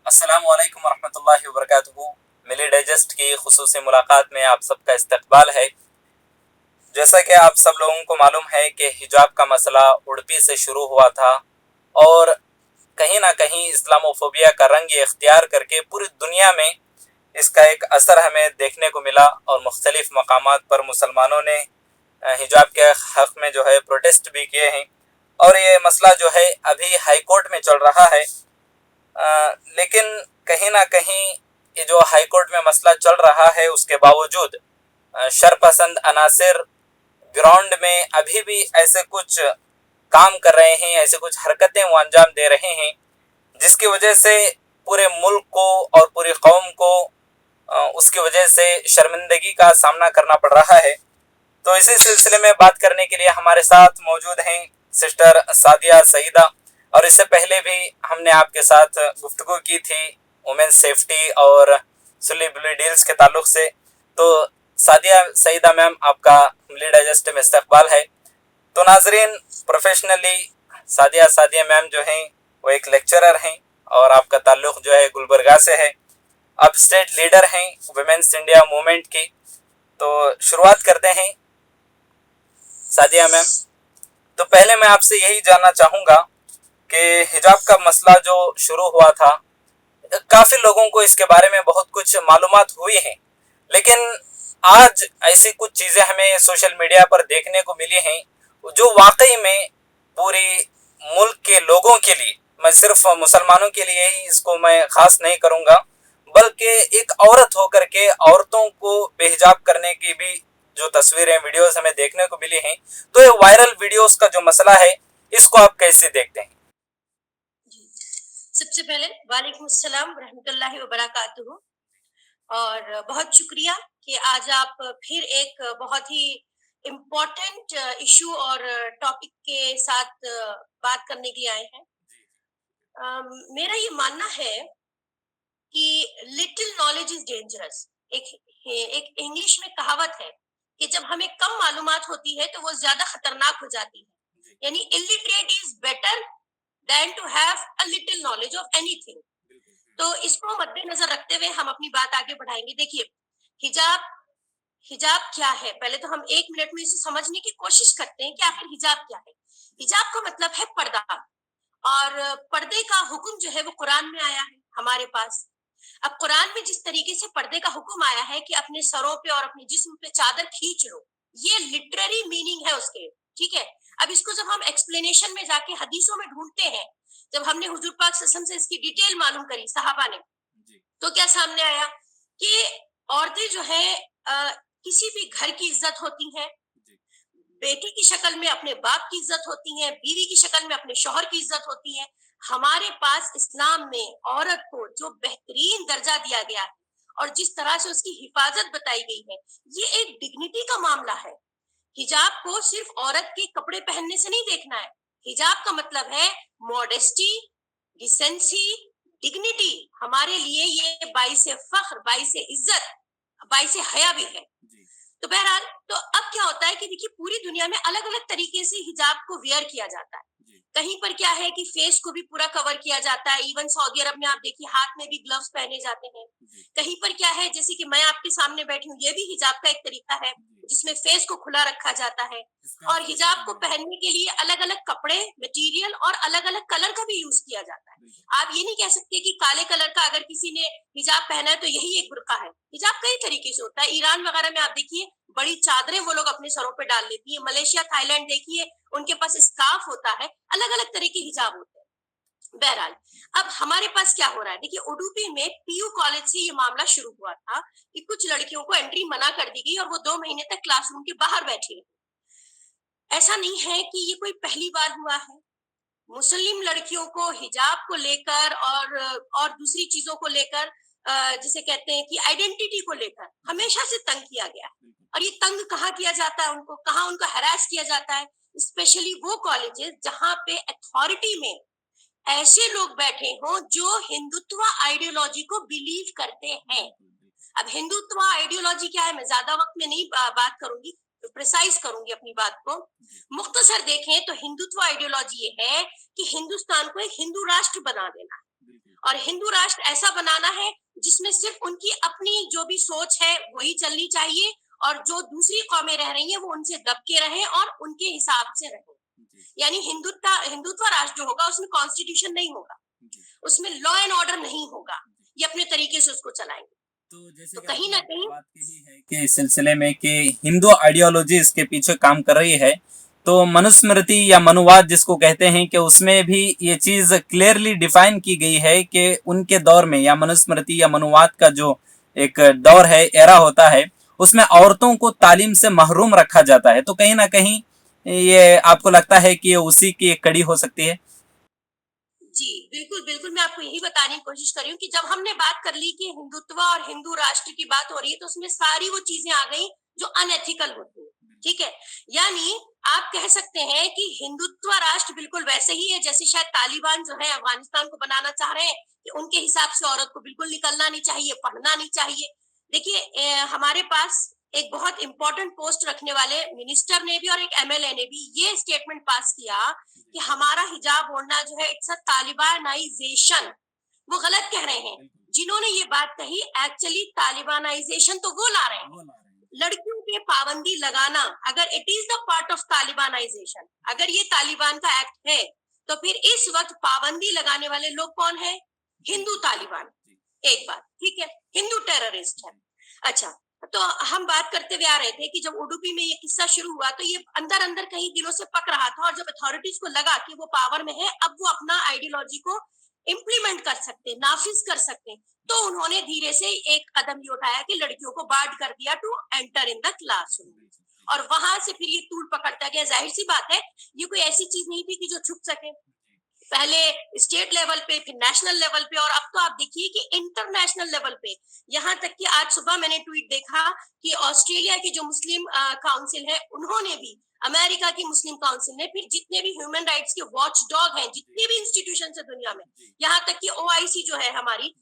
अस्सलामु अलैकुम वरहमतुल्लाहि वबरकातुहू। मिली डाइजेस्ट की खुसूसी मुलाकात में आप सबका इस्तकबाल है। जैसा कि आप सब लोगों को मालूम है कि हिजाब का मसला उड़पी से शुरू हुआ था और कहीं ना कहीं इस्लामोफोबिया का रंग ये इख्तियार करके पूरी दुनिया में इसका एक असर हमें देखने को मिला और मुख्तलिफ मकामात पर मुसलमानों ने हिजाब के हक़ में जो है प्रोटेस्ट भी किए हैं और ये मसला जो है अभी हाई कोर्ट में चल रहा है। लेकिन कहीं ना कहीं ये जो हाई कोर्ट में मसला चल रहा है उसके बावजूद शरपसंद अनासिर ग्राउंड में अभी भी ऐसे कुछ काम कर रहे हैं, ऐसे कुछ हरकतें वो अंजाम दे रहे हैं जिसकी वजह से पूरे मुल्क को और पूरी कौम को उसकी वजह से शर्मिंदगी का सामना करना पड़ रहा है। तो इसी सिलसिले में बात करने के लिए हमारे साथ मौजूद हैं सिस्टर सादिया सईदा, और इससे पहले भी हमने आपके साथ गुफ्तगू की थी वुमेन सेफ्टी और सुली बुली डील्स के ताल्लुक से। तो सादिया सईदा मैम, आपका मिली डाइजेस्ट में इस्तकबाल है। तो नाजरीन, प्रोफेशनली सादिया मैम जो हैं वो एक लेक्चरर हैं और आपका ताल्लुक़ जो है गुलबर्गा से है। आप स्टेट लीडर हैं वुमेन्स इंडिया मूवमेंट की। तो शुरुआत करते हैं सादिया मैम। तो पहले मैं आपसे यही जानना चाहूँगा कि हिजाब का मसला जो शुरू हुआ था, काफ़ी लोगों को इसके बारे में बहुत कुछ मालूमात हुई हैं, लेकिन आज ऐसी कुछ चीज़ें हमें सोशल मीडिया पर देखने को मिली हैं जो वाकई में पूरी मुल्क के लोगों के लिए, मैं सिर्फ मुसलमानों के लिए ही इसको मैं ख़ास नहीं करूँगा, बल्कि एक औरत होकर के औरतों को बेहिजाब करने की भी जो तस्वीरें वीडियोस हमें देखने को मिली हैं, तो ये वायरल वीडियोस का जो मसला है इसको आप कैसे देखते हैं? सबसे पहले वालेकुम अस्सलाम रहमतुल्लाहि व बरकातुहू, और बहुत शुक्रिया कि आज आप फिर एक बहुत ही इम्पोर्टेंट इशू और टॉपिक के साथ बात करने के लिए आए हैं। मेरा ये मानना है कि लिटिल नॉलेज इज डेंजरस। एक इंग्लिश में कहावत है कि जब हमें कम मालूमात होती है तो वो ज्यादा खतरनाक हो जाती है। यानी illiterate is better than to have a little knowledge of anything. तो इसको मद्देनजर रखते हुए हम अपनी बात आगे बढ़ाएंगे। देखिए, हिजाब हिजाब क्या है, पहले तो हम एक मिनट में इसे समझने की कोशिश करते हैं कि आखिर हिजाब क्या है। हिजाब का मतलब है पर्दा, और पर्दे का हुक्म जो है वो कुरान में आया है हमारे पास। अब कुरान में जिस तरीके से पर्दे का हुक्म आया है कि अपने सरों पे और अपने जिस्म पे चादर खींच लो, ये लिटरेरी मीनिंग है उसके। ठीक है। अब इसको जब हम एक्सप्लेनेशन में जाके हदीसों में ढूंढते हैं, जब हमने हुजूर पाक सल्लल्लाहु अलैहि वसल्लम से इसकी डिटेल मालूम करी सहाबा ने, तो क्या सामने आया कि औरतें जो है किसी भी घर की इज्जत होती हैं। बेटी की शक्ल में अपने बाप की इज्जत होती है, बीवी की शक्ल में अपने शौहर की इज्जत होती है। हमारे पास इस्लाम में औरत को जो बेहतरीन दर्जा दिया गया है और जिस तरह से उसकी हिफाजत बताई गई है, ये एक डिग्निटी का मामला है। हिजाब को सिर्फ औरत के कपड़े पहनने से नहीं देखना है। हिजाब का मतलब है मॉडेस्टी, डिसेंसी, डिग्निटी। हमारे लिए ये बाइसे फख्र, बाइसे इज्जत, बाइसे हया भी है। तो बहरहाल, तो अब क्या होता है कि देखिए, पूरी दुनिया में अलग अलग तरीके से हिजाब को वेयर किया जाता है। कहीं पर क्या है कि फेस को भी पूरा कवर किया जाता है। इवन सऊदी अरब में आप देखिए, हाथ में भी ग्लव्स पहने जाते हैं। कहीं पर क्या है, जैसे कि मैं आपके सामने बैठी हूँ, ये भी हिजाब का एक तरीका है जिसमें फेस को खुला रखा जाता है। और हिजाब को पहनने के लिए अलग अलग कपड़े, मटेरियल और अलग अलग कलर का भी यूज किया जाता है। आप ये नहीं कह सकते कि काले कलर का अगर किसी ने हिजाब पहना है तो यही एक बुर्का है। हिजाब कई तरीके से होता है। ईरान वगैरह में आप देखिए, बड़ी चादरें वो लोग अपने सरों पे डाल लेती है। मलेशिया, थाईलैंड देखिए, उनके पास स्कार्फ होता है। अलग अलग तरह के हिजाब होते हैं। बहरहाल, अब हमारे पास क्या हो रहा है, देखिए, उडुपी में पीयू कॉलेज से ये मामला शुरू हुआ था कि कुछ लड़कियों को एंट्री मना कर दी गई और वो 2 महीने तक क्लासरूम के बाहर बैठी रही। ऐसा नहीं है कि ये कोई पहली बार हुआ है। मुस्लिम लड़कियों को हिजाब को लेकर और दूसरी चीजों को लेकर, जिसे कहते हैं कि आइडेंटिटी को लेकर, हमेशा से तंग किया गया है। और ये तंग कहाँ किया जाता है, उनको कहाँ उनको हरास किया जाता है। स्पेशली वो कॉलेजेस जहाँ पे अथॉरिटी में ऐसे लोग बैठे हों जो हिंदुत्व आइडियोलॉजी को बिलीव करते हैं। अब हिंदुत्व आइडियोलॉजी क्या है, मैं ज्यादा वक्त में नहीं बात करूंगी, तो प्रिसाइज करूंगी अपनी बात को। मुख्तसर देखें तो हिंदुत्व आइडियोलॉजी ये है कि हिंदुस्तान को एक हिंदू राष्ट्र बना देना है। और हिंदू राष्ट्र ऐसा बनाना है जिसमें सिर्फ उनकी अपनी जो भी सोच है वही चलनी चाहिए, और जो दूसरी कौमें रह रही हैं वो उनसे दब के रहें और उनके हिसाब से रहें। यानी हिंदुत्व राष्ट्र जो होगा उसमें कॉन्स्टिट्यूशन नहीं होगा, उसमें लॉ एंड ऑर्डर नहीं होगा, ये अपने तरीके से उसको चलाएंगे। तो जैसे तो कि कहीं ना आपने कहीं बात कही है कि इस सिलसिले में कि हिंदू आइडियोलॉजी इसके पीछे काम कर रही है, तो मनुस्मृति या मनुवाद जिसको कहते हैं कि उसमें भी ये चीज क्लियरली डिफाइन की गई है कि उनके दौर में या मनुस्मृति या मनुवाद का जो एक दौर है, एरा होता है, उसमें औरतों को तालीम से महरूम रखा जाता है। तो कहीं ना कहीं ये आपको लगता है कि ये उसी की एक कड़ी हो सकती है? जी बिल्कुल बिल्कुल, मैं आपको यही बताने की कोशिश कर रही हूँ कि जब हमने बात कर ली कि हिंदुत्व और हिंदू राष्ट्र की बात हो रही है तो उसमें सारी वो चीजें आ गई जो अनएथिकल होती है। ठीक है, यानी आप कह सकते हैं कि हिंदुत्व राष्ट्र बिल्कुल वैसे ही है जैसे शायद तालिबान जो है अफगानिस्तान को बनाना चाह रहे हैं कि उनके हिसाब से औरत को बिल्कुल निकलना नहीं चाहिए, पढ़ना नहीं चाहिए। देखिए हमारे पास एक बहुत इंपॉर्टेंट पोस्ट रखने वाले मिनिस्टर ने भी और एक एमएलए ने भी ये स्टेटमेंट पास किया कि हमारा हिजाब ओढ़ना जो है इट्स अ तालिबानाइजेशन। वो गलत कह रहे हैं जिन्होंने ये बात कही, एक्चुअली तालिबानाइजेशन तो वो ला रहे हैं। लड़कियों पे पाबंदी लगाना, अगर it is the part of Talibanization, अगर ये तालिबान का एक्ट है तो फिर इस वक्त पाबंदी लगाने वाले लोग कौन है? हिंदू तालिबान। एक बात ठीक है, हिंदू टेररिस्ट है। अच्छा, तो हम बात करते हुए आ रहे थे कि जब उडुपी में ये किस्सा शुरू हुआ तो ये अंदर अंदर कहीं दिलों से पक रहा था, और जब अथॉरिटीज को लगा कि वो पावर में है, अब वो अपना आइडियोलॉजी को इम्प्लीमेंट कर सकते, नाफिज कर सकते, तो उन्होंने धीरे से एक कदम ये उठाया कि लड़कियों को बार्ड कर दिया to enter in the classroom, और वहां से फिर ये तूल पकड़ता गया। जाहिर सी बात है ये कोई ऐसी चीज नहीं थी कि जो छुप सके। पहले स्टेट लेवल पे, फिर नेशनल लेवल पे, और अब तो आप देखिए कि इंटरनेशनल लेवल पे। यहाँ तक कि आज सुबह मैंने ट्वीट देखा कि ऑस्ट्रेलिया की जो मुस्लिम काउंसिल है उन्होंने भी, अमेरिका की मुस्लिम काउंसिल ने, फिर जितने भी ह्यूमन राइट्स के वॉच डॉग हैं, जितने भी इंस्टीट्यूशन है दुनिया में, यहाँ तक कि ओआईसी जो है हमारी,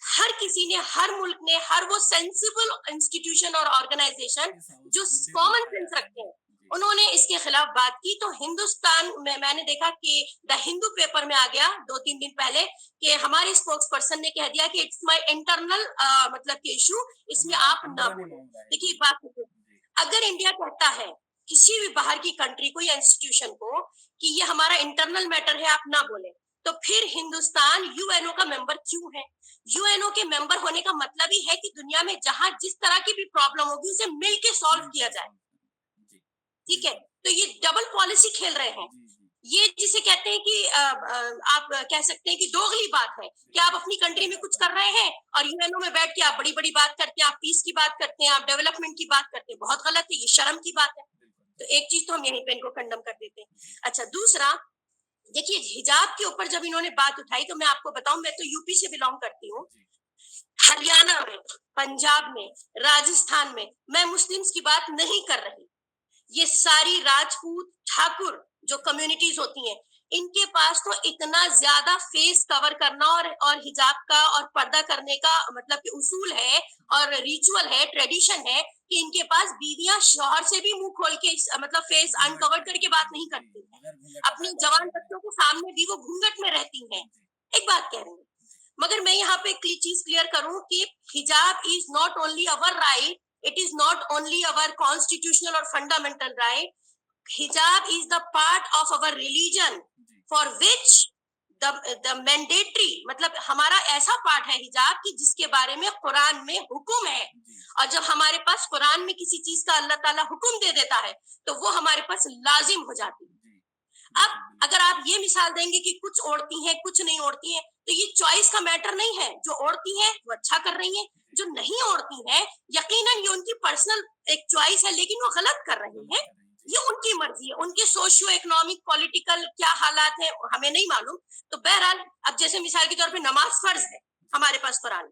हर किसी ने, हर मुल्क ने, हर वो सेंसिबल इंस्टीट्यूशन और ऑर्गेनाइजेशन जो कॉमन सेंस रखते हैं, उन्होंने इसके खिलाफ बात की। तो हिंदुस्तान में मैंने देखा कि द हिंदू पेपर में आ गया 2-3 दिन पहले कि हमारे स्पोक्स पर्सन ने कह दिया कि इट्स माय इंटरनल मतलब के इशू, इसमें आप ना बोले। देखिए एक बात, अगर इंडिया कहता है किसी भी बाहर की कंट्री को या इंस्टीट्यूशन को कि ये हमारा इंटरनल मैटर है, आप ना बोले, तो फिर हिंदुस्तान यूएनओ का मेंबर क्यों है? यूएनओ के मेंबर होने का मतलब ही है कि दुनिया में जहां जिस तरह की भी प्रॉब्लम होगी उसे मिलके सॉल्व किया जाए। ठीक है, तो ये डबल पॉलिसी खेल रहे हैं। ये जिसे कहते हैं कि आप कह सकते हैं कि दोगली बात है कि आप अपनी कंट्री में कुछ कर रहे हैं और यूएनओ में बैठ के आप बड़ी बड़ी बात करते हैं, आप पीस की बात करते हैं, आप डेवलपमेंट की बात करते हैं। बहुत गलत है, ये शर्म की बात है। तो एक चीज तो हम यहीं पे इनको कंडम कर देते हैं। अच्छा, दूसरा देखिए, हिजाब के ऊपर जब इन्होंने बात उठाई तो मैं आपको बताऊं, मैं तो यूपी से बिलोंग करती हूँ। हरियाणा में, पंजाब में, राजस्थान में मैं मुस्लिम्स की बात नहीं कर रही, ये सारी राजपूत ठाकुर जो कम्युनिटीज होती हैं, इनके पास तो इतना ज्यादा फेस कवर करना और हिजाब का और पर्दा करने का मतलब कि उसूल है और रिचुअल है, ट्रेडिशन है कि इनके पास बीवियां शौहर से भी मुंह खोल के मतलब फेस अनकवर करके बात नहीं करती हैं। अपने जवान बच्चों के सामने भी वो घूंघट में रहती हैं। एक बात कह रही हूँ, मगर मैं यहाँ पे एक चीज क्लियर करूं कि हिजाब is not only our right, it is not only our constitutional or fundamental right. Hijab is the part of our religion for which the mandatory, मतलब हमारा ऐसा पार्ट है हिजाब कि जिसके बारे में कुरान में हुक्म है, और जब हमारे पास कुरान में किसी चीज का अल्लाह ताला हुक्म दे देता है तो वो हमारे पास लाजिम हो जाती है। अब अगर आप ये मिसाल देंगे कि कुछ ओढ़ती हैं कुछ नहीं ओढ़ती हैं, तो ये चॉइस का मैटर नहीं है। जो ओढ़ती हैं वो अच्छा कर रही हैं, जो नहीं ओढ़ती हैं यकीनन ये उनकी पर्सनल एक चॉइस है, लेकिन वो गलत कर रही हैं, ये उनकी मर्जी है। उनके सोशियो इकोनॉमिक पॉलिटिकल क्या हालात है हमें नहीं मालूम। तो बहरहाल, अब जैसे मिसाल के तौर पे नमाज फर्ज है हमारे पास, कुरान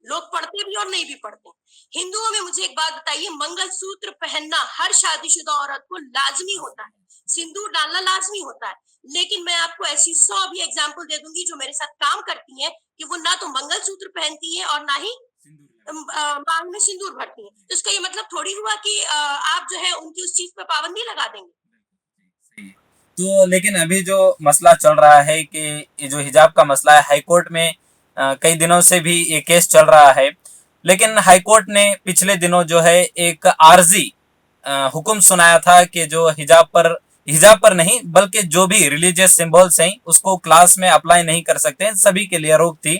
लोग पढ़ते भी और नहीं भी पढ़ते। हिंदुओं में मुझे एक बात बताइए, मंगलसूत्र पहनना हर शादीशुदा औरत को लाजमी होता है, सिंदूर डालना लाजमी होता है, लेकिन मैं आपको ऐसी 100 भी एग्जाम्पल दे दूंगी जो मेरे साथ काम करती हैं कि वो ना तो मंगलसूत्र पहनती हैं और ना ही मांग में सिंदूर भरती हैं। तो इसका ये मतलब थोड़ी हुआ कि आप जो है उनकी उस चीज पे पाबंदी लगा देंगे। तो लेकिन अभी जो मसला चल रहा है कि ये जो हिजाब का मसला है, हाई कोर्ट में कई दिनों से भी ये केस चल रहा है। लेकिन हाईकोर्ट ने पिछले दिनों जो है एक आर्जी हुक्म सुनाया था कि जो हिजाब पर नहीं बल्कि जो भी रिलीजियस सिंबल्स हैं उसको क्लास में अप्लाई नहीं कर सकते, सभी के लिए रोक थी।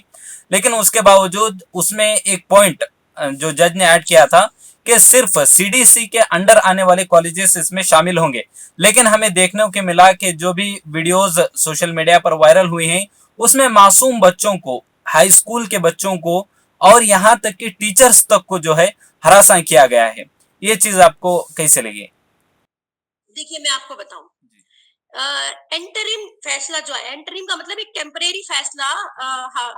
लेकिन उसके बावजूद उसमें एक पॉइंट जो जज ने ऐड किया था कि सिर्फ सीडीसी के अंडर आने वाले कॉलेजेस इसमें शामिल होंगे। लेकिन हमें देखने को मिला कि जो भी वीडियोस सोशल मीडिया पर वायरल हुई हैं उसमें मासूम बच्चों को, हाई स्कूल के बच्चों को और यहाँ तक कि टीचर्स तक को जो है हरासा किया गया है। ये चीज आपको कैसे लगी? देखिए, मैं आपको बताऊं, एंटरिम फैसला जो है, एंटरिम का मतलब एक टेम्परेरी फैसला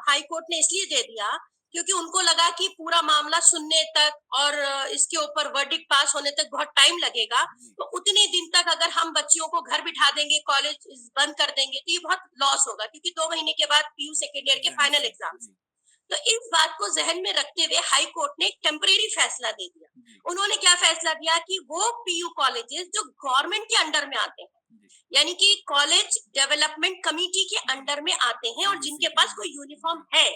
हाई कोर्ट ने इसलिए दे दिया क्योंकि उनको लगा कि पूरा मामला सुनने तक और इसके ऊपर वर्डिक्ट पास होने तक बहुत टाइम लगेगा। तो उतने दिन तक अगर हम बच्चियों को घर बिठा देंगे, कॉलेज बंद कर देंगे, तो ये बहुत लॉस होगा क्योंकि 2 महीने के बाद पीयू सेकेंड ईयर के फाइनल एग्जाम्स। तो इस बात को जहन में रखते हुए हाई कोर्ट ने एक टेम्परेरी फैसला दे दिया। उन्होंने क्या फैसला दिया कि वो पीयू कॉलेजेस जो गवर्नमेंट के अंडर में आते हैं, यानी कि कॉलेज डेवलपमेंट कमेटी के अंडर में आते हैं और जिनके पास कोई यूनिफॉर्म है,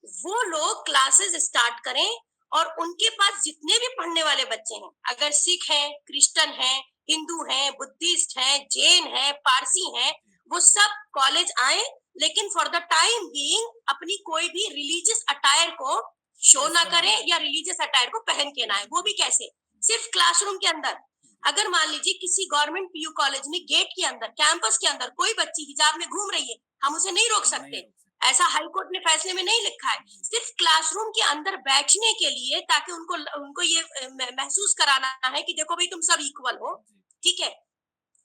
वो लोग क्लासेस स्टार्ट करें और उनके पास जितने भी पढ़ने वाले बच्चे हैं, अगर सिख हैं, क्रिश्चियन हैं, हिंदू हैं, बुद्धिस्ट हैं, जैन हैं, पारसी हैं, वो सब कॉलेज आए, लेकिन फॉर द टाइम बीइंग अपनी कोई भी रिलीजियस अटायर को शो ना करें या रिलीजियस अटायर को पहन के ना आए। वो भी कैसे? सिर्फ क्लासरूम के अंदर। अगर मान लीजिए किसी गवर्नमेंट पीयू कॉलेज में गेट के अंदर, कैंपस के अंदर कोई बच्ची हिजाब में घूम रही है, हम उसे नहीं रोक सकते। ऐसा हाई कोर्ट ने फैसले में नहीं लिखा है। सिर्फ क्लासरूम के अंदर बैठने के लिए, ताकि उनको ये महसूस कराना है कि देखो भाई तुम सब इक्वल हो, ठीक है।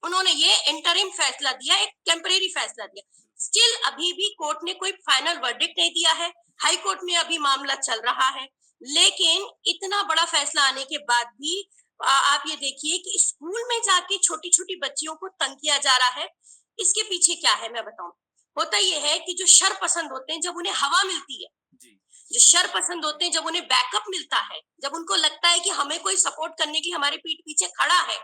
उन्होंने ये इंटरिम फैसला दिया, एक टेम्परेरी फैसला दिया। स्टिल अभी भी कोर्ट ने कोई फाइनल वर्डिक्ट नहीं दिया है। हाई कोर्ट में अभी मामला चल रहा है। लेकिन इतना बड़ा फैसला आने के बाद भी आप ये देखिए कि स्कूल में जाके छोटी छोटी बच्चियों को तंग किया जा रहा है। इसके पीछे क्या है मैं बताऊं। होता यह है कि जो शर पसंद होते हैं, जब उन्हें हवा मिलती है, जो शर पसंद होते हैं, जब उन्हें बैकअप मिलता है, जब उनको लगता है कि हमें कोई सपोर्ट करने की हमारे पीठ पीछे खड़ा है,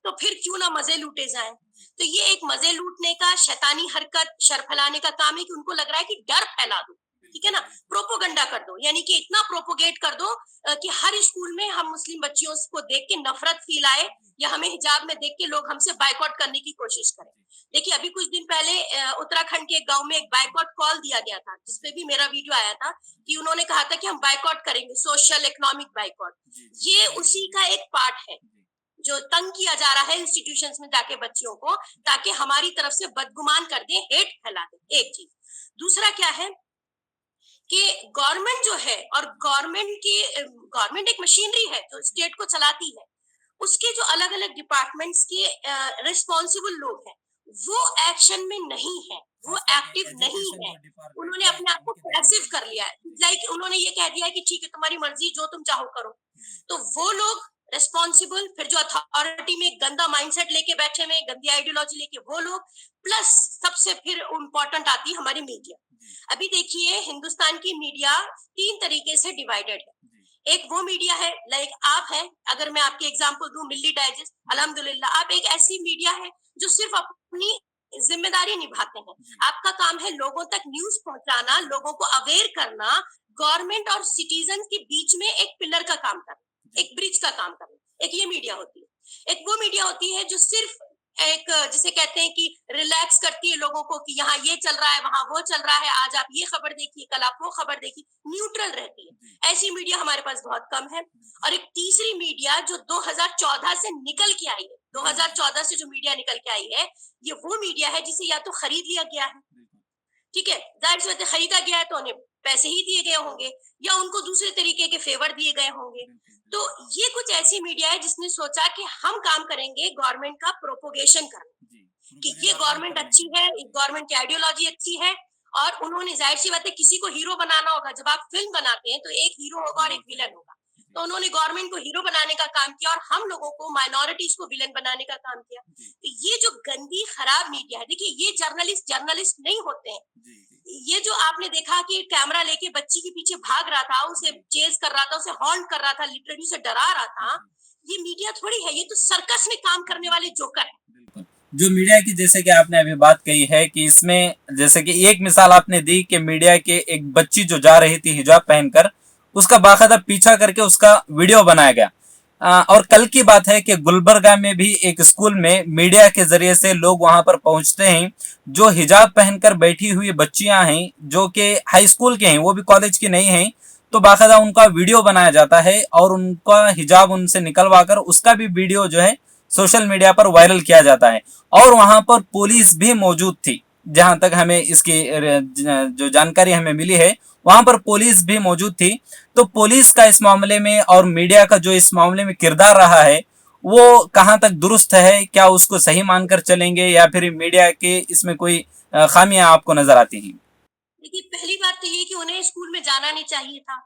तो फिर क्यों ना मजे लूटे जाएं। तो ये एक मजे लूटने का, शैतानी हरकत, शर फैलाने का काम है कि उनको लग रहा है कि डर फैला दो, ठीक है ना, प्रोपोगंडा कर दो, यानी कि इतना प्रोपोगेट कर दो कि हर स्कूल में हम मुस्लिम बच्चियों को देख के नफरत फील आए या हमें हिजाब में देख के लोग हमसे बाइकआउट करने की कोशिश करें। देखिए, अभी कुछ दिन पहले उत्तराखंड के एक गांव में एक बाइकआउट कॉल दिया गया था, जिसपे भी मेरा वीडियो आया था कि उन्होंने कहा था कि हम बाइकआउट करेंगे, सोशल इकोनॉमिक बाइकआउट। ये उसी का एक पार्ट है, जो तंग किया जा रहा है इंस्टीट्यूशंस में जाके बच्चियों को, ताकि हमारी तरफ से बदगुमान कर दे, हेट फैला दे। एक चीज। दूसरा क्या है कि गवर्नमेंट जो है, और गवर्नमेंट एक मशीनरी है जो स्टेट को चलाती है, उसके जो अलग अलग डिपार्टमेंट्स के रिस्पॉन्सिबल लोग हैं, वो एक्शन में नहीं है, वो एक्टिव नहीं है। उन्होंने अपने आप को पैसिव कर लिया है। लाइक उन्होंने ये कह दिया है कि ठीक है, तुम्हारी मर्जी, जो तुम चाहो करो। तो वो लोग रिस्पॉन्सिबल, फिर जो अथॉरिटी में गंदा माइंडसेट लेके बैठे हुए, गंदी आइडियोलॉजी लेके वो लोग, प्लस सबसे फिर इम्पोर्टेंट आती है हमारी मीडिया। अभी देखिए, हिंदुस्तान की मीडिया 3 तरीके से डिवाइडेड है। एक वो मीडिया है, लाइक आप हैं, अगर मैं आपके एग्जांपल दूं, मिल्ली डाइजेस्ट, अल्हम्दुलिल्लाह आप एक ऐसी मीडिया है जो सिर्फ अपनी जिम्मेदारी निभाते हैं। आपका काम है लोगों तक न्यूज पहुंचाना, लोगों को अवेयर करना, गवर्नमेंट और सिटीजन के बीच में एक पिलर का काम करना, एक ब्रिज का काम करना। एक ये मीडिया होती है। एक वो मीडिया होती है जो सिर्फ एक, जिसे कहते हैं कि रिलैक्स करती है लोगों को कि यहाँ ये चल रहा है, वहां वो चल रहा है, आज आप ये खबर देखिए, कल आप वो खबर देखिए, न्यूट्रल रहती है। ऐसी मीडिया हमारे पास बहुत कम है। और एक तीसरी मीडिया जो 2014 से निकल के आई है, 2014 से जो मीडिया निकल के आई है, ये वो मीडिया है जिसे या तो खरीद लिया गया है, ठीक है, जाहिर सी बात है, खरीदा गया है तो उन्हें पैसे ही दिए गए होंगे या उनको दूसरे तरीके के फेवर दिए गए होंगे। तो ये कुछ ऐसी मीडिया है जिसने सोचा कि हम काम करेंगे गवर्नमेंट का प्रोपोगेशन करना, कि ये गवर्नमेंट अच्छी है, गवर्नमेंट की आइडियोलॉजी अच्छी है। और उन्होंने, जाहिर सी बात है, किसी को हीरो बनाना होगा। जब आप फिल्म बनाते हैं तो एक हीरो होगा और एक विलन होगा। तो उन्होंने गवर्नमेंट को हीरो बनाने का काम किया और हम लोगों को, माइनॉरिटीज को विलन बनाने का काम किया। तो ये जो गंदी खराब मीडिया है, देखिए, ये जर्नलिस्ट नहीं होते हैं। ये जो आपने देखा कि कैमरा लेके बच्ची के पीछे भाग रहा था, उसे चेज कर रहा था, उसे हॉन्ट कर रहा था, लिटरली उसे डरा रहा था, ये मीडिया थोड़ी है, ये तो सर्कस में काम करने वाले जोकर है। जो मीडिया की, जैसे कि आपने अभी बात कही है कि इसमें जैसे कि एक मिसाल आपने दी कि मीडिया के एक बच्ची जो जा रही थी हिजाब पहनकर, उसका बाकायदा पीछा करके उसका वीडियो बनाया गया। और कल की बात है कि गुलबर्गा में भी एक स्कूल में मीडिया के जरिए से लोग वहां पर पहुंचते हैं। जो हिजाब पहनकर बैठी हुई बच्चियां हैं जो कि हाई स्कूल के हैं, वो भी कॉलेज की नहीं हैं, तो बाकायदा उनका वीडियो बनाया जाता है और उनका हिजाब उनसे निकलवा कर उसका भी वीडियो जो है सोशल मीडिया पर वायरल किया जाता है। और वहां पर पुलिस भी मौजूद थी, जहां तक हमें इसकी जो जानकारी हमें मिली है, वहां पर पुलिस भी मौजूद थी। तो पुलिस का इस मामले में और मीडिया का जो इस मामले में किरदार रहा है, वो कहां तक दुरुस्त है? क्या उसको सही मानकर चलेंगे या फिर मीडिया के इसमें कोई खामियां आपको नजर आती हैं? देखिए, पहली बात तो ये कि उन्हें स्कूल में जाना नहीं चाहिए था,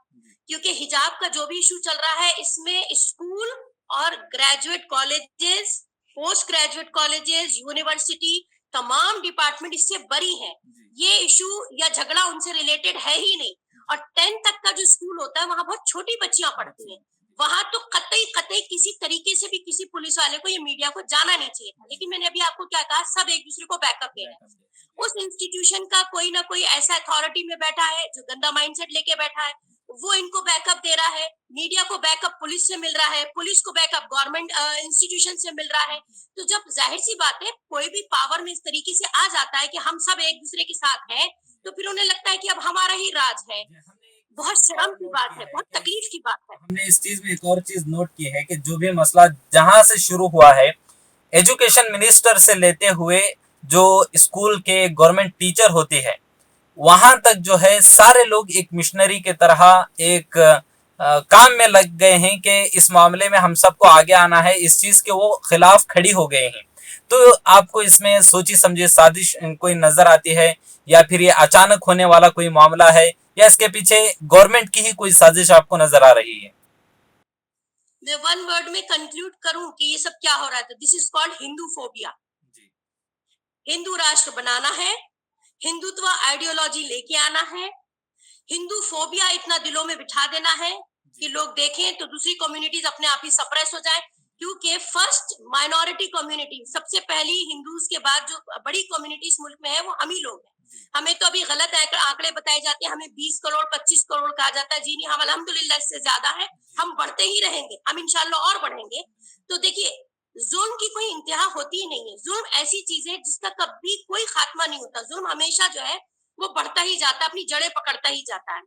क्योंकि हिजाब का जो भी इशू चल रहा है इसमें स्कूल और graduate colleges, post graduate colleges, university, तमाम डिपार्टमेंट इससे बरी हैं। ये इशू या झगड़ा उनसे रिलेटेड है ही नहीं। और 10th तक का जो स्कूल होता है वहां बहुत छोटी बच्चियां पढ़ती हैं, वहां तो कतई कतई किसी तरीके से भी किसी पुलिस वाले को, ये मीडिया को जाना नहीं चाहिए था। लेकिन मैंने अभी आपको क्या कहा, सब एक दूसरे को बैकअप दे रहे हैं। उस इंस्टीट्यूशन का कोई ना कोई ऐसा अथॉरिटी में बैठा है जो गंदा माइंडसेट लेके बैठा है, वो इनको बैकअप दे रहा है। मीडिया को बैकअप पुलिस से मिल रहा है, पुलिस को बैकअप गवर्नमेंट इंस्टीट्यूशन से मिल रहा है। तो जब जाहिर सी बात है कोई भी पावर में इस तरीके से आ जाता है कि हम सब एक दूसरे के साथ हैं, तो फिर उन्हें लगता है कि अब हमारा ही राज है। बहुत शर्म की बात है, बहुत तकलीफ की बात है। हमने इस चीज में एक और चीज नोट की है कि जो भी मसला जहां से शुरू हुआ है, एजुकेशन मिनिस्टर से लेते हुए जो स्कूल के गवर्नमेंट टीचर होती है, वहां तक जो है सारे लोग एक मिशनरी के तरह एक काम में लग गए हैं कि इस मामले में हम सबको आगे आना है, इस चीज के वो खिलाफ खड़ी हो गए हैं। तो आपको इसमें सोची समझी साजिश कोई नजर आती है, या फिर ये अचानक होने वाला कोई मामला है, या इसके पीछे गवर्नमेंट की ही कोई साजिश आपको नजर आ रही है? मैं वन वर्ड में कंक्लूड करूं कि ये सब क्या हो रहा है, this is called Hindu phobia. Hindu राष्ट्र बनाना है, हिंदुत्व आइडियोलॉजी लेके आना है, हिंदू फोबिया इतना दिलों में बिठा देना है कि लोग देखें तो दूसरी कम्युनिटीज अपने आप ही सप्रेस हो जाए। क्योंकि फर्स्ट माइनॉरिटी कम्युनिटी, सबसे पहली हिंदूज के बाद जो बड़ी कम्युनिटी इस मुल्क में है वो हम ही लोग हैं। हमें तो अभी गलत आंकड़े बताए जाते हैं, हमें 20 करोड़ 25 करोड़ कहा जाता है। जी नहीं, हम अल्हम्दुलिल्लाह इससे ज्यादा है, हम बढ़ते ही रहेंगे, हम इंशाल्लाह और बढ़ेंगे। तो देखिए, जुल्म की कोई इंतहा होती ही नहीं है। जुल्म ऐसी चीज है जिसका कभी कोई खात्मा नहीं होता। जुल्म हमेशा जो है वो बढ़ता ही जाता है, अपनी जड़ें पकड़ता ही जाता है।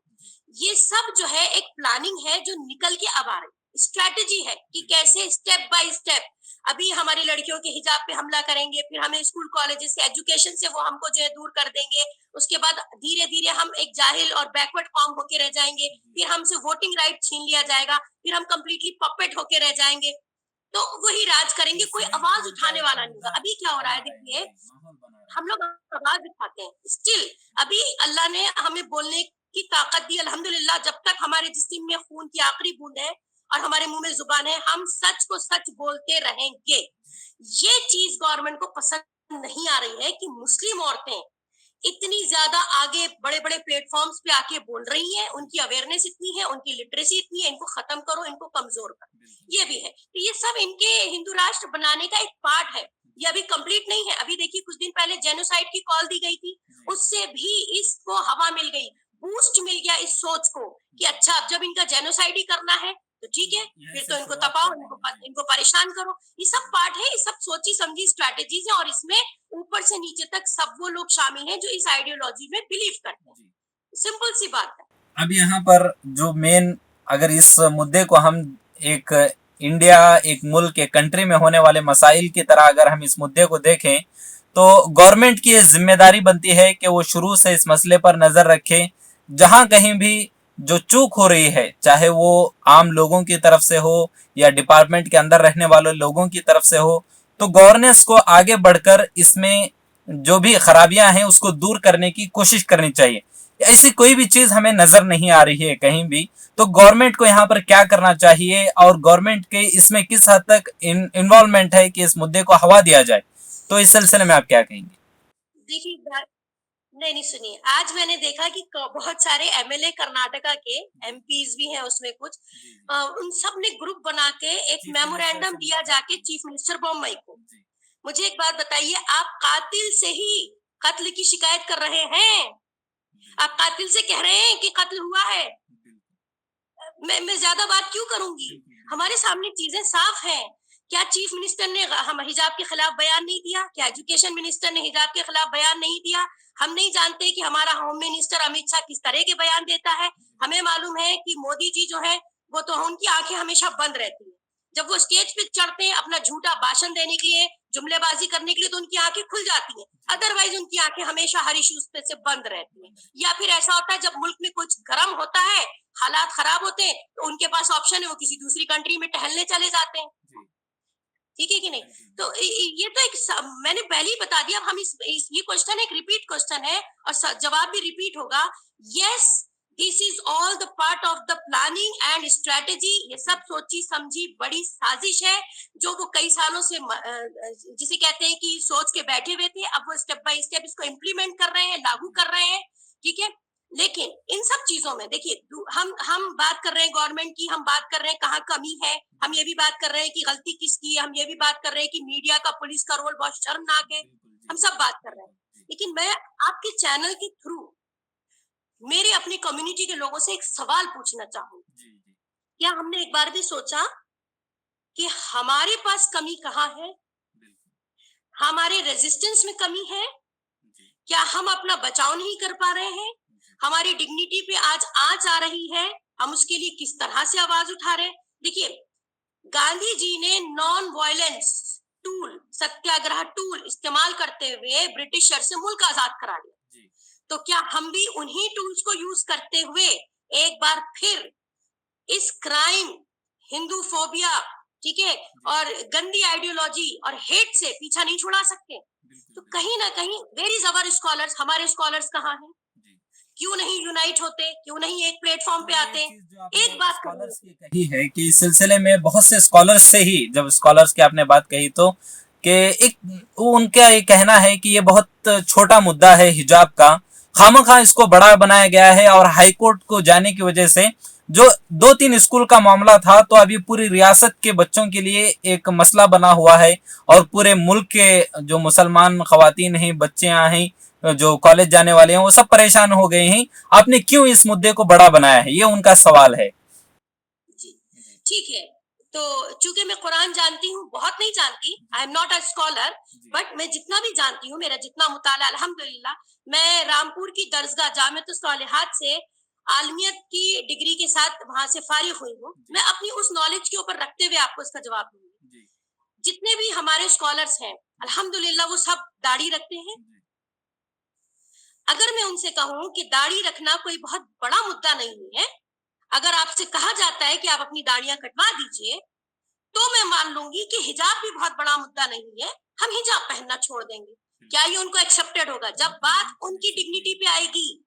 ये सब जो है एक प्लानिंग है जो निकल के अब आ रही, स्ट्रेटेजी है कि कैसे स्टेप बाय स्टेप अभी हमारी लड़कियों के हिजाब पे हमला करेंगे, फिर हमें स्कूल कॉलेजेस के एजुकेशन से वो हमको जो है दूर कर देंगे। उसके बाद धीरे धीरे हम एक जाहिल और बैकवर्ड कौम होके रह जाएंगे, फिर हमसे वोटिंग राइट छीन लिया जाएगा, फिर हम कंप्लीटली पपेट होके रह जाएंगे। तो वही राज करेंगे, कोई आवाज उठाने वाला नहीं होगा। अभी क्या हो रहा है देखिए, हम लोग आवाज उठाते हैं स्टिल। अभी अल्लाह ने हमें बोलने की ताकत दी, अल्हम्दुलिल्लाह। जब तक हमारे जिस्म में खून की आखिरी बूंद है और हमारे मुंह में जुबान है, हम सच को सच बोलते रहेंगे। ये चीज गवर्नमेंट को पसंद नहीं आ रही है कि मुस्लिम औरतें इतनी ज्यादा आगे बड़े बड़े प्लेटफॉर्म्स पे आके बोल रही हैं। उनकी अवेयरनेस इतनी है, उनकी लिटरेसी इतनी है, इनको खत्म करो, इनको कमजोर करो। ये भी है, तो ये सब इनके हिंदू राष्ट्र बनाने का एक पार्ट है। ये अभी कंप्लीट नहीं है। अभी देखिए, कुछ दिन पहले जेनोसाइड की कॉल दी गई थी, उससे भी इसको हवा मिल गई, बूस्ट मिल गया इस सोच को कि अच्छा, अब जब इनका जेनोसाइड ही करना है तो ठीक है, फिर तो इनको तपाओ, इनको परेशान करो। ये सब पार्ट है, ये सब सोची समझी स्ट्रैटेजीज है, और इसमें ऊपर से नीचे तक सब वो लोग शामिल हैं जो इस आइडियोलॉजी में बिलीव करते हैं। सिंपल सी बात है। अब यहाँ पर जो मेन, अगर इस मुद्दे को हम एक इंडिया, एक मुल्क, एक कंट्री में होने वाले मसाइल की तरह अगर हम इस मुद्दे को देखें, तो गवर्नमेंट की ये जिम्मेदारी बनती है कि वो शुरू से इस मसले पर नजर रखे। जहां कहीं भी जो चूक हो रही है, चाहे वो आम लोगों की तरफ से हो या डिपार्टमेंट के अंदर रहने वाले लोगों की तरफ से हो, तो गवर्नेंस को आगे बढ़कर इसमें जो भी खराबियां हैं उसको दूर करने की कोशिश करनी चाहिए। ऐसी कोई भी चीज हमें नजर नहीं आ रही है कहीं भी। तो गवर्नमेंट को यहाँ पर क्या करना चाहिए, और गवर्नमेंट के इसमें किस हद तक इन्वॉल्वमेंट है कि इस मुद्दे को हवा दिया जाए? तो इस सिलसिले में आप क्या कहेंगे? देखिए, नहीं नहीं, सुनिए, आज मैंने देखा कि बहुत सारे एमएलए कर्नाटका के, एमपीज भी हैं उसमें कुछ, उन सब ने ग्रुप बना के एक मेमोरेंडम दिया जाके चीफ मिनिस्टर बम्बई को। मुझे एक बात बताइए, आप कातिल से ही कत्ल की शिकायत कर रहे हैं, आप कातिल से कह रहे हैं कि कत्ल हुआ है। मैं ज्यादा बात क्यों करूंगी, हमारे सामने चीजें साफ हैं। क्या चीफ मिनिस्टर ने हम हिजाब के खिलाफ बयान नहीं दिया? क्या एजुकेशन मिनिस्टर ने हिजाब के खिलाफ बयान नहीं दिया? हम नहीं जानते कि हमारा होम मिनिस्टर अमित शाह किस तरह के बयान देता है। हमें मालूम है कि मोदी जी जो है वो तो उनकी आंखें हमेशा बंद रहती है। जब वो स्टेज पे चढ़ते हैं अपना झूठा भाषण देने के लिए, जुमलेबाजी करने के लिए, तो उनकी आंखें खुल जाती हैं। अदरवाइज उनकी आंखें हमेशा हर इश्यूज पे से बंद रहती हैं। या फिर ऐसा होता है जब मुल्क में कुछ गर्म होता है, हालात खराब होते हैं, तो उनके पास ऑप्शन है, वो किसी दूसरी कंट्री में टहलने चले जाते हैं। ठीक है कि नहीं? तो ये तो एक मैंने पहले ही बता दिया। अब हम ये क्वेश्चन एक रिपीट क्वेश्चन है और जवाब भी रिपीट होगा। Yes, this is all the part of the planning and strategy. ये सब सोची समझी बड़ी साजिश है जो वो कई सालों से जिसे कहते हैं कि सोच के बैठे हुए थे। अब वो स्टेप बाय स्टेप इसको इम्प्लीमेंट कर रहे हैं, लागू कर रहे हैं। ठीक है, लेकिन इन सब चीजों में देखिए, हम बात कर रहे हैं गवर्नमेंट की, हम बात कर रहे हैं कहाँ कमी है, हम ये भी बात कर रहे हैं कि गलती किसकी है, हम ये भी बात कर रहे हैं कि मीडिया का, पुलिस का रोल बहुत शर्मनाक है। हम सब बात कर रहे हैं, लेकिन मैं आपके चैनल के थ्रू मेरे अपनी कम्युनिटी के लोगों से एक सवाल पूछना चाहूंगी। क्या हमने एक बार भी सोचा कि हमारे पास कमी कहाँ है? हमारे रेजिस्टेंस में कमी है? क्या हम अपना बचाव नहीं कर पा रहे हैं? हमारी डिग्निटी पे आज आंच आ रही है, हम उसके लिए किस तरह से आवाज उठा रहे हैं? देखिए, गांधी जी ने नॉन वायलेंस टूल, सत्याग्रह टूल इस्तेमाल करते हुए ब्रिटिशर से मुल्क आजाद करा लिया। तो क्या हम भी उन्हीं टूल्स को यूज करते हुए एक बार फिर इस क्राइम, हिंदू फोबिया, ठीक है, और गंदी आइडियोलॉजी और हेट से पीछा नहीं छुड़ा सकते? तो कहीं ना कहीं वेयर इज अवर स्कॉलर्स, हमारे स्कॉलर्स कहाँ हैं? क्यों नहीं यूनाइट होते? क्यों नहीं एक प्लेटफॉर्म पे आते? एक बात स्कॉलर्स की कही है कि इस सिलसिले में बहुत से स्कॉलर्स से ही, जब स्कॉलर्स की आपने बात कही तो कि एक उनका ये कहना है कि ये बहुत छोटा मुद्दा है हिजाब का, खामखा इसको बड़ा बनाया गया है और हाईकोर्ट को जाने की वजह से जो 2-3 स्कूल का मामला था तो अभी पूरी रियासत के बच्चों के लिए एक मसला बना हुआ है और पूरे मुल्क के जो मुसलमान खवातीन हैं, बच्चे हैं, जो कॉलेज जाने वाले हैं, वो सब परेशान हो गए हैं। आपने क्यों इस मुद्दे को बड़ा बनाया है, ये उनका सवाल है। जी, ठीक है। तो चूंकि मैं कुरान जानती हूँ, बहुत नहीं जानती, I am not a scholar, but मैं जितना भी जानती हूँ, मेरा जितना मुताला, अल्हम्दुलिल्लाह, मैं रामपुर की दरसगाह जामिअतुस सालिहात से आलमियत की डिग्री के साथ वहां से फारिग हुई हूँ। मैं अपनी उस नॉलेज के ऊपर रखते हुए आपको इसका जवाब दूंगी। जितने भी हमारे स्कॉलर्स हैं, अल्हम्दुलिल्लाह, वो सब दाढ़ी रखते हैं। अगर मैं उनसे कहूँ कि दाढ़ी रखना कोई बहुत बड़ा मुद्दा नहीं है, अगर आपसे कहा जाता है कि आप अपनी दाढ़ियां कटवा दीजिए, तो मैं मान लूंगी कि हिजाब भी बहुत बड़ा मुद्दा नहीं है, हम हिजाब पहनना छोड़ देंगे। क्या ये उनको एक्सेप्टेड होगा? जब बात उनकी डिग्निटी पे आएगी,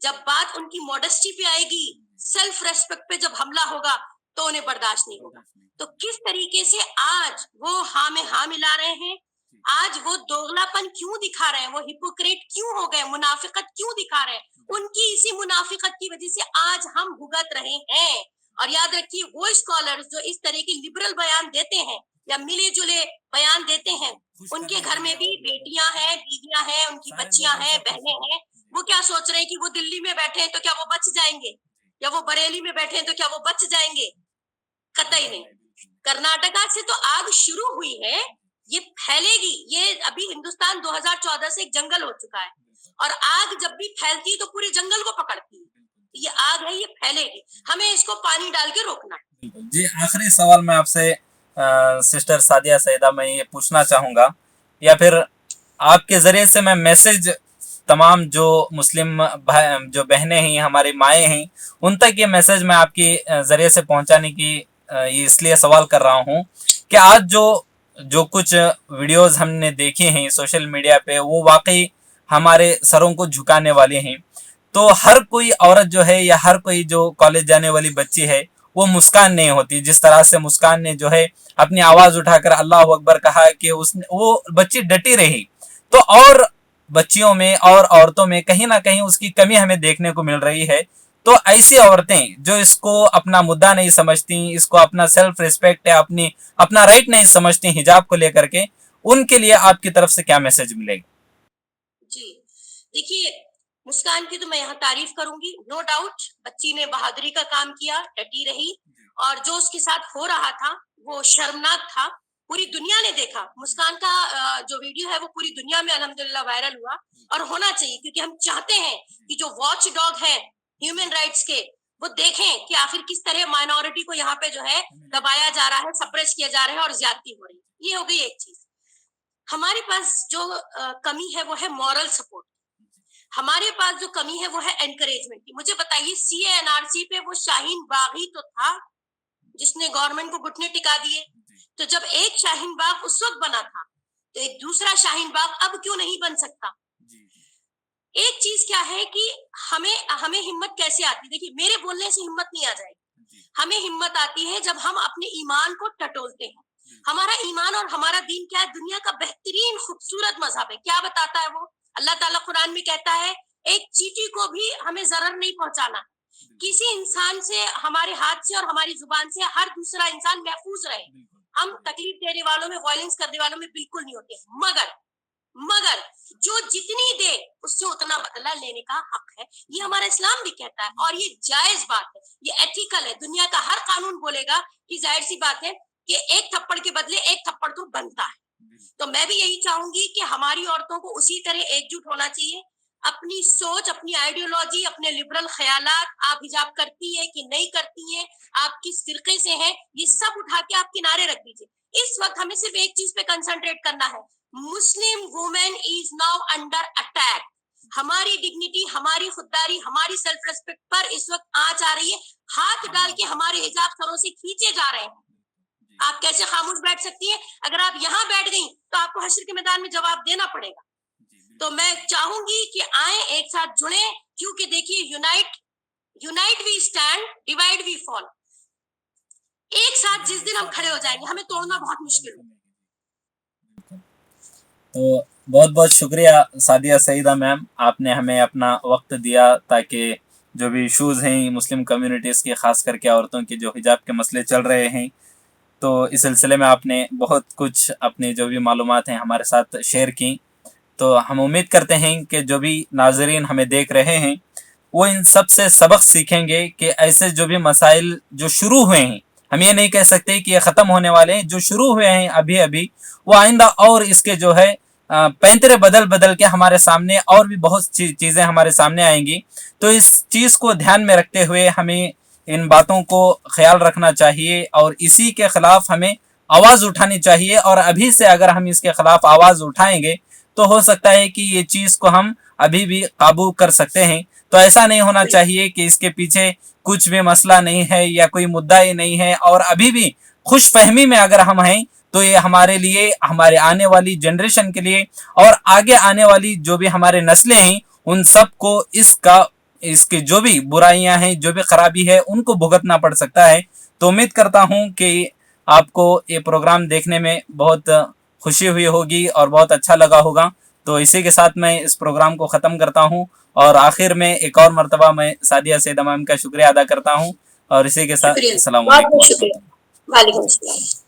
जब बात उनकी मॉडेस्टी पे आएगी, सेल्फ रेस्पेक्ट पे जब हमला होगा, तो उन्हें बर्दाश्त नहीं होगा। तो किस तरीके से आज वो हाँ में हाँ मिला रहे हैं, आज वो दोगलापन क्यों दिखा रहे हैं, वो हिपोक्रेट क्यों हो गए, मुनाफिकत क्यों दिखा रहे हैं, उनकी इसी मुनाफिकत की वजह से आज हम भुगत रहे हैं। और याद रखिए, वो स्कॉलर्स जो इस तरह के लिबरल बयान देते हैं या मिले जुले बयान देते हैं, उनके घर में भी बेटियां हैं, बीवियां हैं, उनकी बच्चियां हैं, बहनें हैं। वो क्या सोच रहे हैं कि वो दिल्ली में बैठे हैं तो क्या वो बच जाएंगे, या वो बरेली में बैठे हैं तो क्या वो बच जाएंगे? कतई नहीं। कर्नाटका से तो आग शुरू हुई है, ये फैलेगी। ये अभी हिंदुस्तान 2014 से एक जंगल हो चुका है, और आग जब भी फैलती है तो पूरे जंगल को पकड़ती है। ये आग है, ये फैलेगी, हमें इसको पानी डाल के रोकना। जी, आखिरी सवाल मैं आपसे सिस्टर सादिया सईदा मैं ये पूछना चाहूँगा, या फिर आपके ज़रिए से मैं मैसेज तमाम जो मुस्लिम भाई, जो बहनें हैं, हमारी माएँ हैं, उन तक ये मैसेज मैं आपके ज़रिए से पहुँचाने की ये इसलिए सवाल कर रहा हूँ कि आज जो जो कुछ वीडियोस हमने देखे हैं सोशल मीडिया पे, वो वाकई हमारे सरों को झुकाने वाले हैं। तो हर कोई औरत जो है या हर कोई जो कॉलेज जाने वाली बच्ची है, वो मुस्कान नहीं होती। जिस तरह से मुस्कान ने जो है अपनी आवाज उठाकर अल्लाह अकबर कहा कि उसने, वो बच्ची डटी रही, तो और बच्चियों में और औरतों में कहीं ना कहीं उसकी कमी हमें देखने को मिल रही है। तो ऐसी औरतें जो इसको अपना मुद्दा नहीं समझती, इसको अपना सेल्फ रिस्पेक्ट है, अपना राइट नहीं समझती हिजाब को लेकर के, उनके लिए आपकी तरफ से क्या मैसेज मिलेगा? जी, देखिए, मुस्कान की तो मैं यहाँ तारीफ करूंगी, नो डाउट। बच्ची ने बहादुरी का काम किया, डटी रही, और जो उसके साथ हो रहा था वो शर्मनाक था। पूरी दुनिया ने देखा मुस्कान का जो वीडियो है वो पूरी दुनिया में अल्हम्दुलिल्लाह वायरल हुआ, और होना चाहिए, क्योंकि हम चाहते हैं कि जो वॉच डॉग है ह्यूमन राइट्स के, वो देखें कि आखिर किस तरह माइनॉरिटी को यहाँ पे जो है दबाया जा रहा है, सप्रेस किया जा रहा है और ज्यादती हो रही है। ये हो गई एक चीज। हमारे पास जो कमी है वो है मॉरल सपोर्ट। हमारे पास जो कमी है वो है एनकरेजमेंट की। मुझे बताइए, CA-NRC पे वो शाहीन बाग ही तो था जिसने गवर्नमेंट को घुटने टिका दिए। तो जब एक शाहीन बाग उस वक्त बना था, तो एक दूसरा शाहीन बाग अब क्यों नहीं बन सकता? एक चीज क्या है कि हमें हमें हिम्मत कैसे आती है? देखिए, मेरे बोलने से हिम्मत नहीं आ जाएगी। हमें हिम्मत आती है जब हम अपने ईमान को टटोलते हैं। हमारा ईमान और हमारा दीन क्या है? दुनिया का बेहतरीन खूबसूरत मजहब है। क्या बताता है वो? अल्लाह ताला कुरान में कहता है, एक चींटी को भी हमें जरर नहीं पहुंचाना। किसी इंसान से, हमारे हाथ से और हमारी जुबान से हर दूसरा इंसान महफूज रहे। हम तकलीफ देने वालों में, वायलेंस करने वालों में बिल्कुल नहीं होते। मगर जो जितनी दे उससे उतना बदला लेने का हक है, ये हमारा इस्लाम भी कहता है, और ये जायज बात है, ये एथिकल है। दुनिया का हर कानून बोलेगा कि जाहिर सी बात है कि एक थप्पड़ के बदले एक थप्पड़ तो बनता है। तो मैं भी यही चाहूंगी कि हमारी औरतों को उसी तरह एकजुट होना चाहिए। अपनी सोच, अपनी आइडियोलॉजी, अपने लिबरल ख्यालात, आप हिजाब करती है कि नहीं करती है, आप किस फिरके से हैं, ये सब उठा के आप किनारे रख दीजिए। इस वक्त हमें सिर्फ एक चीज पे कंसंट्रेट करना है, Muslim women is now under attack. हमारी डिग्निटी, हमारी खुददारी, हमारी सेल्फ रेस्पेक्ट पर इस वक्त आंच आ रही है। हाथ डाल के हमारे हिजाब सरों से खींचे जा रहे हैं। आप कैसे खामोश बैठ सकती हैं? अगर आप यहाँ बैठ गई तो आपको हश्र के मैदान में जवाब देना पड़ेगा। तो मैं चाहूंगी कि आए, एक साथ जुड़े, क्योंकि देखिए, unite we stand, divide we fall. एक साथ जिस दिन हम खड़े हो जाएंगे, हमें तोड़ना बहुत मुश्किल होगा। तो बहुत बहुत शुक्रिया सादिया सईदा मैम, आपने हमें अपना वक्त दिया ताकि जो भी इश्यूज़ हैं मुस्लिम कम्युनिटीज़ के, ख़ास करके औरतों के जो हिजाब के मसले चल रहे हैं, तो इस सिलसिले में आपने बहुत कुछ अपनी जो भी मालूमात हैं हमारे साथ शेयर की। तो हम उम्मीद करते हैं कि जो भी नाज़रीन हमें देख रहे हैं वो इन सब से सबक सीखेंगे कि ऐसे जो भी मसाइल जो शुरू हुए हैं, हम ये नहीं कह सकते कि ये ख़त्म होने वाले हैं, जो शुरू हुए हैं अभी अभी, वो आइंदा और इसके जो है पैंतरे बदल बदल के हमारे सामने और भी बहुत चीज़ें हमारे सामने आएंगी। तो इस चीज़ को ध्यान में रखते हुए हमें इन बातों को ख्याल रखना चाहिए और इसी के ख़िलाफ़ हमें आवाज़ उठानी चाहिए। और अभी से अगर हम इसके ख़िलाफ़ आवाज़ उठाएंगे तो हो सकता है कि ये चीज़ को हम अभी भी काबू कर सकते हैं। तो ऐसा नहीं होना चाहिए कि इसके पीछे कुछ भी मसला नहीं है या कोई मुद्दा ही नहीं है और अभी भी खुश फहमी में अगर हम हैं, तो ये हमारे लिए, हमारे आने वाली जनरेशन के लिए और आगे आने वाली जो भी हमारे नस्लें हैं, उन सब को इसके जो भी बुराइयां हैं, जो भी खराबी है, उनको भुगतना पड़ सकता है। तो उम्मीद करता हूं कि आपको ये प्रोग्राम देखने में बहुत खुशी हुई होगी और बहुत अच्छा लगा होगा। तो इसी के साथ मैं इस प्रोग्राम को ख़त्म करता हूं और आखिर में एक और मरतबा मैं सादिया सईदा मैम का शुक्रिया अदा करता हूं और इसी के साथ अस्सलाम वालेकुम। वालेकुम अस्सलाम।